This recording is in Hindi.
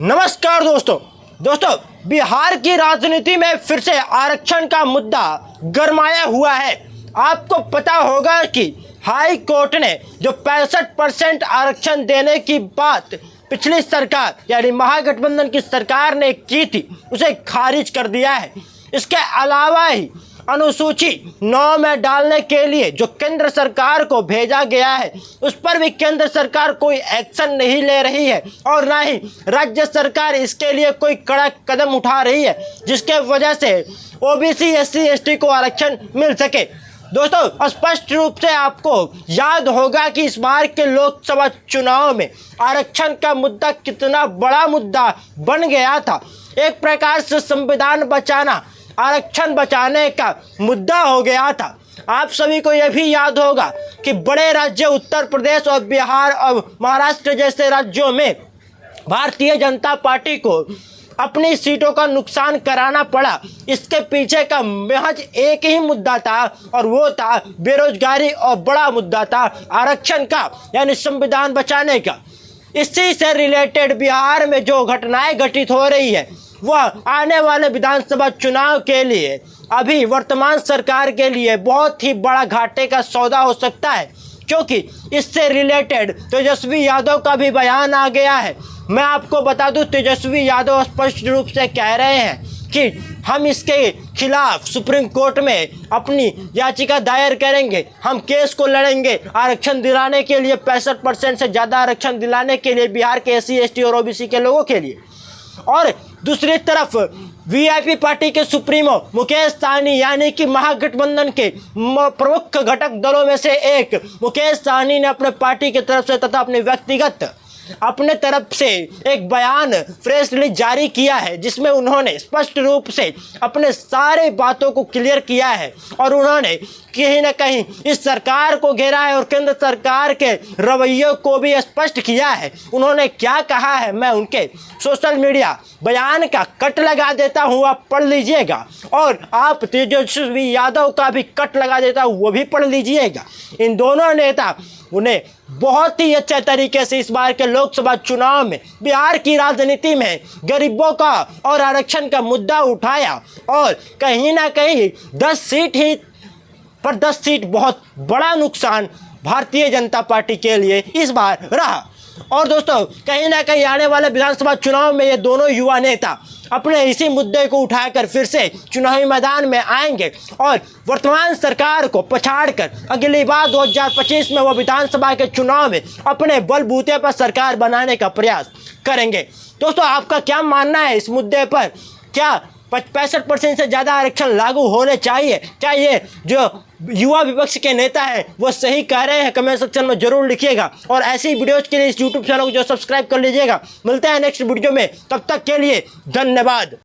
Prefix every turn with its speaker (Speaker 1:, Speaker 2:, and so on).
Speaker 1: नमस्कार दोस्तों बिहार की राजनीति में फिर से आरक्षण का मुद्दा गरमाया हुआ है। आपको पता होगा कि हाई कोर्ट ने जो 65% आरक्षण देने की बात पिछली सरकार यानी महागठबंधन की सरकार ने की थी उसे खारिज कर दिया है। इसके अलावा ही अनुसूची 9 में डालने के लिए जो केंद्र सरकार को भेजा गया है उस पर भी केंद्र सरकार कोई एक्शन नहीं ले रही है और ना ही राज्य सरकार इसके लिए कोई कड़ा कदम उठा रही है जिसके वजह से ओबीसी एससी एसटी को आरक्षण मिल सके। दोस्तों स्पष्ट रूप से आपको याद होगा कि इस बार के लोकसभा चुनाव में आरक्षण का मुद्दा कितना बड़ा मुद्दा बन गया था। एक प्रकार से संविधान बचाना आरक्षण बचाने का मुद्दा हो गया था। आप सभी को यह भी याद होगा कि बड़े राज्य उत्तर प्रदेश और बिहार और महाराष्ट्र जैसे राज्यों में भारतीय जनता पार्टी को अपनी सीटों का नुकसान कराना पड़ा। इसके पीछे का महज एक ही मुद्दा था और वो था बेरोजगारी और बड़ा मुद्दा था आरक्षण का यानी संविधान बचाने का। इसी से रिलेटेड बिहार में जो घटनाएं घटित हो रही है वह आने वाले विधानसभा चुनाव के लिए अभी वर्तमान सरकार के लिए बहुत ही बड़ा घाटे का सौदा हो सकता है, क्योंकि इससे रिलेटेड तेजस्वी यादव का भी बयान आ गया है। मैं आपको बता दूं तेजस्वी यादव स्पष्ट रूप से कह रहे हैं कि हम इसके खिलाफ सुप्रीम कोर्ट में अपनी याचिका दायर करेंगे, हम केस को लड़ेंगे आरक्षण दिलाने के लिए 65% से ज़्यादा आरक्षण दिलाने के लिए बिहार के एससी एसटी और ओबीसी के लोगों के लिए। और दूसरी तरफ वीआईपी पार्टी के सुप्रीमो मुकेश सहनी यानी कि महागठबंधन के प्रमुख घटक दलों में से एक मुकेश सहनी ने अपने पार्टी की तरफ से तथा अपने व्यक्तिगत अपने तरफ से एक बयान प्रेस रिलीज जारी किया है जिसमें उन्होंने स्पष्ट रूप से अपने सारे बातों को क्लियर किया है और उन्होंने कहीं ना कहीं इस सरकार को घेरा है और केंद्र सरकार के रवैये को भी स्पष्ट किया है। उन्होंने क्या कहा है मैं उनके सोशल मीडिया बयान का कट लगा देता हूँ, आप पढ़ लीजिएगा, और आप तेजस्वी यादव का भी कट लगा देता हूँ वो भी पढ़ लीजिएगा। इन दोनों नेता उन्हें बहुत ही अच्छे तरीके से इस बार के लोकसभा चुनाव में बिहार की राजनीति में गरीबों का और आरक्षण का मुद्दा उठाया और कहीं ना कहीं 10 सीट बहुत बड़ा नुकसान भारतीय जनता पार्टी के लिए इस बार रहा। और दोस्तों कहीं ना कहीं आने वाले विधानसभा चुनाव में ये दोनों युवा नेता अपने इसी मुद्दे को उठाकर फिर से चुनावी मैदान में आएंगे और वर्तमान सरकार को पछाड़कर अगली बार 2025 में वो विधानसभा के चुनाव में अपने बलबूते पर सरकार बनाने का प्रयास करेंगे। दोस्तों आपका क्या मानना है इस मुद्दे पर? क्या 65% से ज़्यादा आरक्षण लागू होने चाहिए? क्या ये जो युवा विपक्ष के नेता हैं वो सही कह रहे हैं? कमेंट सेक्शन में जरूर लिखिएगा और ऐसी वीडियोज़ के लिए इस यूट्यूब चैनल को जो सब्सक्राइब कर लीजिएगा। मिलते हैं नेक्स्ट वीडियो में, तब तक के लिए धन्यवाद।